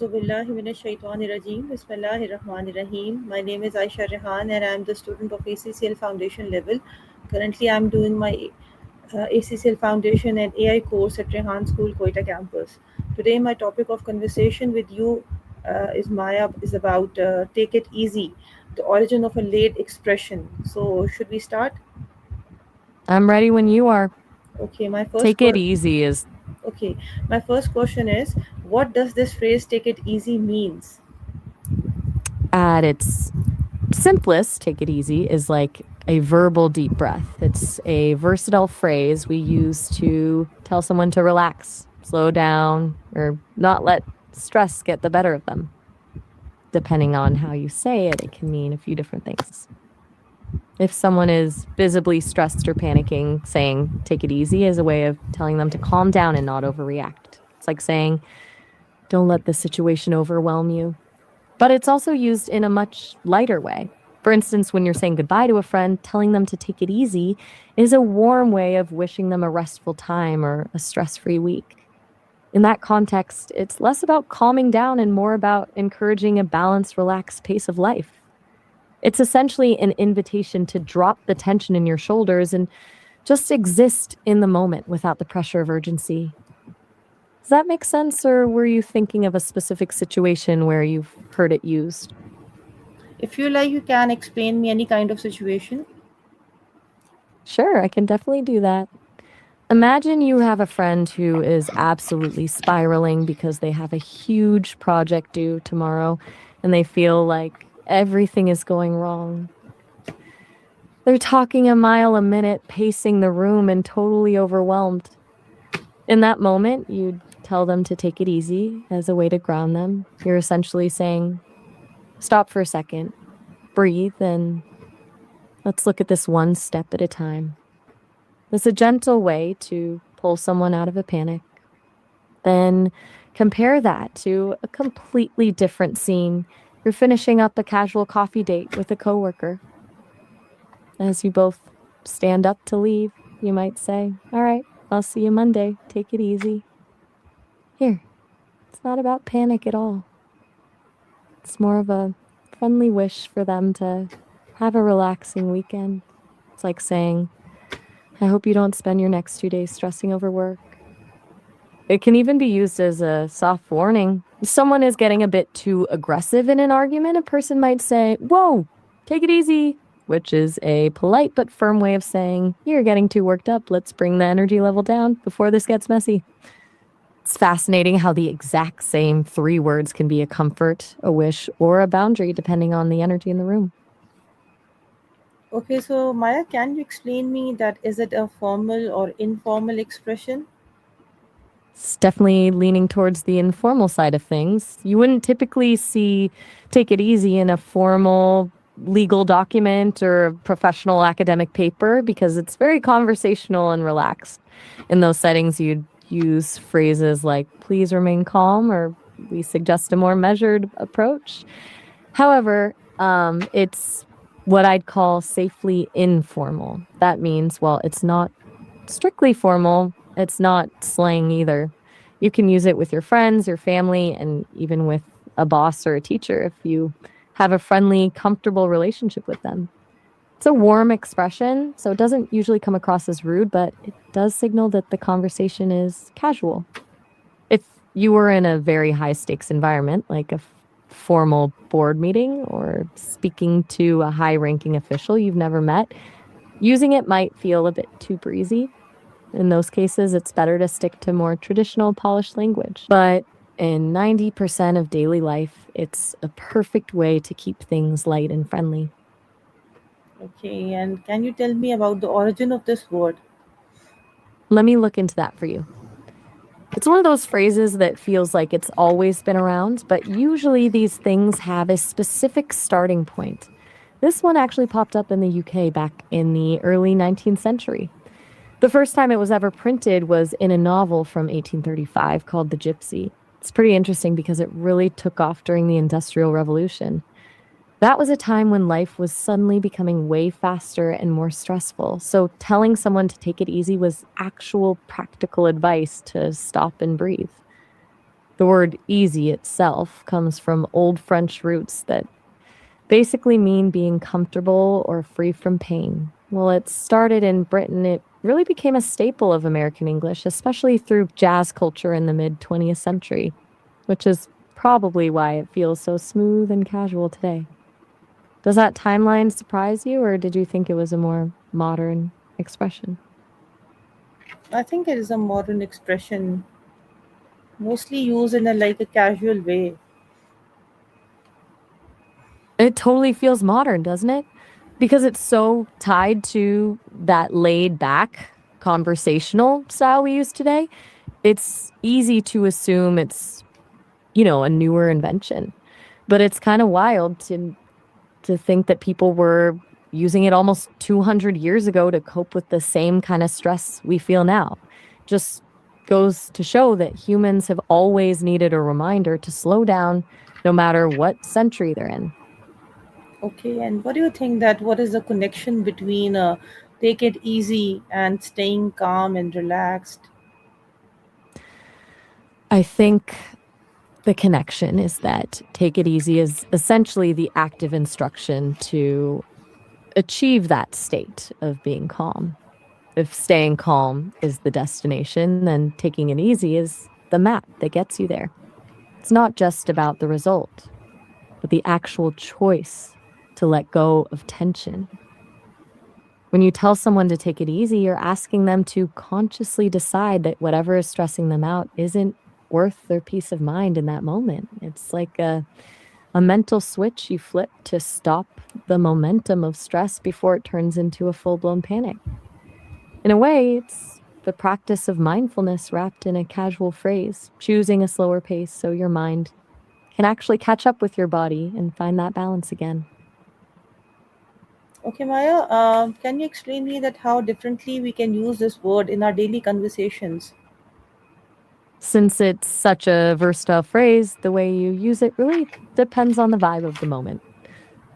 A'udhu billahi minash shaitanir rajeem. Bismillahir Rahmanir Rahim. My name is Ayesha Rehan and I am the student of ACCL Foundation level. Currently, I am doing my ACCL Foundation and AI course at Rehan School, Quetta campus. Today, my topic of conversation with you is about take it easy, the origin of a late expression. So, should we start? I'm ready when you are. Okay, Take it easy is okay, my first question is, what does this phrase "take it easy" means? at its simplest, take it easy, is like a verbal deep breath. It's a versatile phrase we use to tell someone to relax, slow down, or not let stress get the better of them. Depending on how you say it, it can mean a few different things. If someone is visibly stressed or panicking, saying take it easy is a way of telling them to calm down and not overreact. It's like saying, don't let the situation overwhelm you. But it's also used in a much lighter way. For instance, when you're saying goodbye to a friend, telling them to take it easy is a warm way of wishing them a restful time or a stress-free week. In that context, it's less about calming down and more about encouraging a balanced, relaxed pace of life. It's essentially an invitation to drop the tension in your shoulders and just exist in the moment without the pressure of urgency. Does that make sense, or were you thinking of a specific situation where you've heard it used? If you like, you can explain me any kind of situation. Sure, I can definitely do that. Imagine you have a friend who is absolutely spiraling because they have a huge project due tomorrow and they feel like everything is going wrong. They're talking a mile a minute, pacing the room, and totally overwhelmed. In that moment, you'd tell them to take it easy as a way to ground them. You're essentially saying, stop for a second, breathe, and let's look at this one step at a time. It's a gentle way to pull someone out of a panic. Then compare that to a completely different scene. You're finishing up a casual coffee date with a coworker. As you both stand up to leave, you might say, all right, I'll see you Monday. Take it easy. Here, it's not about panic at all. It's more of a friendly wish for them to have a relaxing weekend. It's like saying, I hope you don't spend your next 2 days stressing over work. It can even be used as a soft warning. If someone is getting a bit too aggressive in an argument, a person might say, whoa, take it easy, which is a polite but firm way of saying, you're getting too worked up. Let's bring the energy level down before this gets messy. It's fascinating how the exact same 3 words can be a comfort, a wish, or a boundary depending on the energy in the room. Okay, so Maya, can you explain me that is it a formal or informal expression? It's definitely leaning towards the informal side of things. You wouldn't typically see take it easy in a formal legal document or a professional academic paper because it's very conversational and relaxed. In those settings, you'd use phrases like, please remain calm, or we suggest a more measured approach. However, it's what I'd call safely informal. That means, well, it's not strictly formal, it's not slang either. You can use it with your friends, your family, and even with a boss or a teacher if you have a friendly, comfortable relationship with them. It's a warm expression, so it doesn't usually come across as rude, but it does signal that the conversation is casual. If you were in a very high stakes environment, like a formal board meeting or speaking to a high ranking official you've never met, using it might feel a bit too breezy. In those cases, it's better to stick to more traditional, polished language. But in 90% of daily life, it's a perfect way to keep things light and friendly. Okay, and can you tell me about the origin of this word? Let me look into that for you. It's one of those phrases that feels like it's always been around, but usually these things have a specific starting point. This one actually popped up in the UK back in the early 19th century. The first time it was ever printed was in a novel from 1835 called The Gypsy. It's pretty interesting because it really took off during the Industrial Revolution. That was a time when life was suddenly becoming way faster and more stressful. So telling someone to take it easy was actual practical advice to stop and breathe. The word easy itself comes from Old French roots that basically mean being comfortable or free from pain. Well, it started in Britain. It really became a staple of American English, especially through jazz culture in the mid 20th century, which is probably why it feels so smooth and casual today. Does that timeline surprise you, or did you think it was a more modern expression? I think it is a modern expression, mostly used in a casual way. It totally feels modern, doesn't it? Because it's so tied to that laid back conversational style we use today. It's easy to assume it's, a newer invention. But it's kind of wild to think that people were using it almost 200 years ago to cope with the same kind of stress we feel now. Just goes to show that humans have always needed a reminder to slow down no matter what century they're in. Okay, and what do you think that what is the connection between take it easy and staying calm and relaxed? I think the connection is that take it easy is essentially the active instruction to achieve that state of being calm. If staying calm is the destination, then taking it easy is the map that gets you there. It's not just about the result, but the actual choice to let go of tension. When you tell someone to take it easy, you're asking them to consciously decide that whatever is stressing them out isn't worth their peace of mind in that moment. It's like a mental switch you flip to stop the momentum of stress before it turns into a full blown panic. In a way, it's the practice of mindfulness wrapped in a casual phrase, choosing a slower pace so your mind can actually catch up with your body and find that balance again. Okay, Maya, can you explain me that how differently we can use this word in our daily conversations? Since it's such a versatile phrase, the way you use it really depends on the vibe of the moment.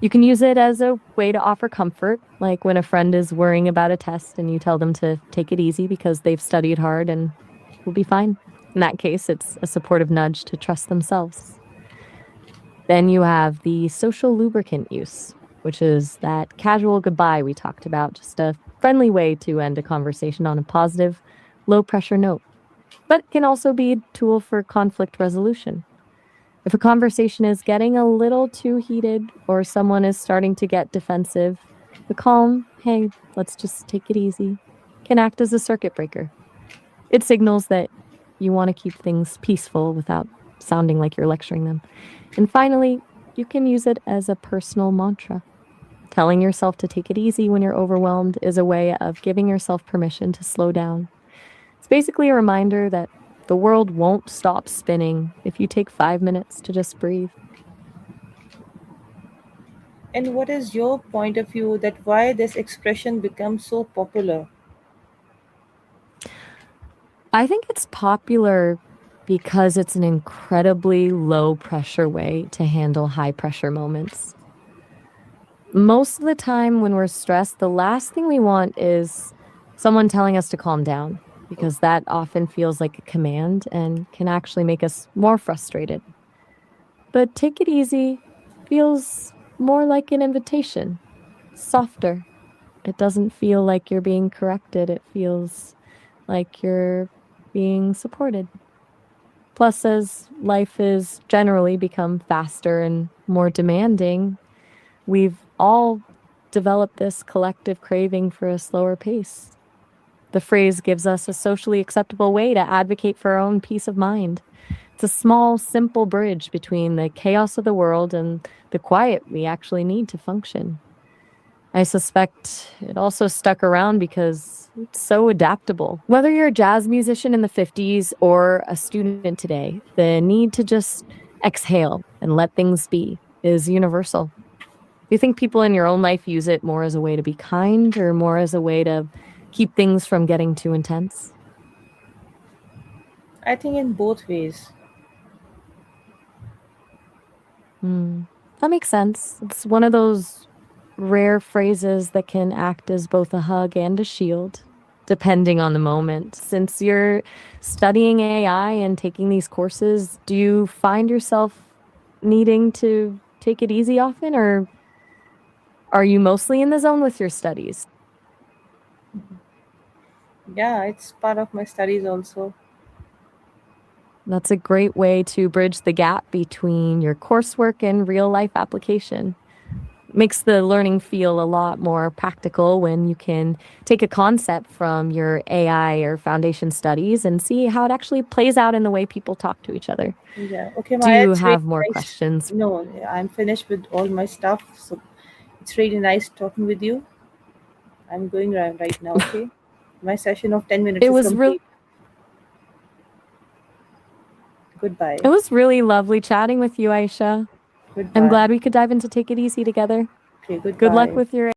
You can use it as a way to offer comfort, like when a friend is worrying about a test and you tell them to take it easy because they've studied hard and will be fine. In that case, it's a supportive nudge to trust themselves. Then you have the social lubricant use, which is that casual goodbye we talked about, just a friendly way to end a conversation on a positive, low pressure note. But it can also be a tool for conflict resolution. If a conversation is getting a little too heated or someone is starting to get defensive, the calm, hey, let's just take it easy, can act as a circuit breaker. It signals that you want to keep things peaceful without sounding like you're lecturing them. And finally, you can use it as a personal mantra. Telling yourself to take it easy when you're overwhelmed is a way of giving yourself permission to slow down. It's basically a reminder that the world won't stop spinning if you take 5 minutes to just breathe. And what is your point of view that why this expression becomes so popular? I think it's popular because it's an incredibly low pressure way to handle high pressure moments. Most of the time when we're stressed, the last thing we want is someone telling us to calm down because that often feels like a command and can actually make us more frustrated. But take it easy feels more like an invitation, softer. It doesn't feel like you're being corrected, it feels like you're being supported. Plus, as life has generally become faster and more demanding, we've all developed this collective craving for a slower pace. The phrase gives us a socially acceptable way to advocate for our own peace of mind. It's a small, simple bridge between the chaos of the world and the quiet we actually need to function. I suspect it also stuck around because it's so adaptable. Whether you're a jazz musician in the 50s or a student today, the need to just exhale and let things be is universal. Do you think people in your own life use it more as a way to be kind or more as a way to keep things from getting too intense? I think in both ways. Hmm. That makes sense. It's one of those rare phrases that can act as both a hug and a shield, depending on the moment. Since you're studying AI and taking these courses, do you find yourself needing to take it easy often, or are you mostly in the zone with your studies? Yeah, it's part of my studies also. That's a great way to bridge the gap between your coursework and real life application. Makes the learning feel a lot more practical when you can take a concept from your AI or foundation studies and see how it actually plays out in the way people talk to each other. Yeah. Okay, Do Maya, you it's really have more nice. questions? No, I'm finished with all my stuff. So it's really nice talking with you. I'm going right now, okay? My session of 10 minutes It is was real complete. Goodbye. it was really lovely chatting with you, Ayesha. I'm Goodbye. glad we could dive into Take It Easy together. Okay, Good luck goodbye. with your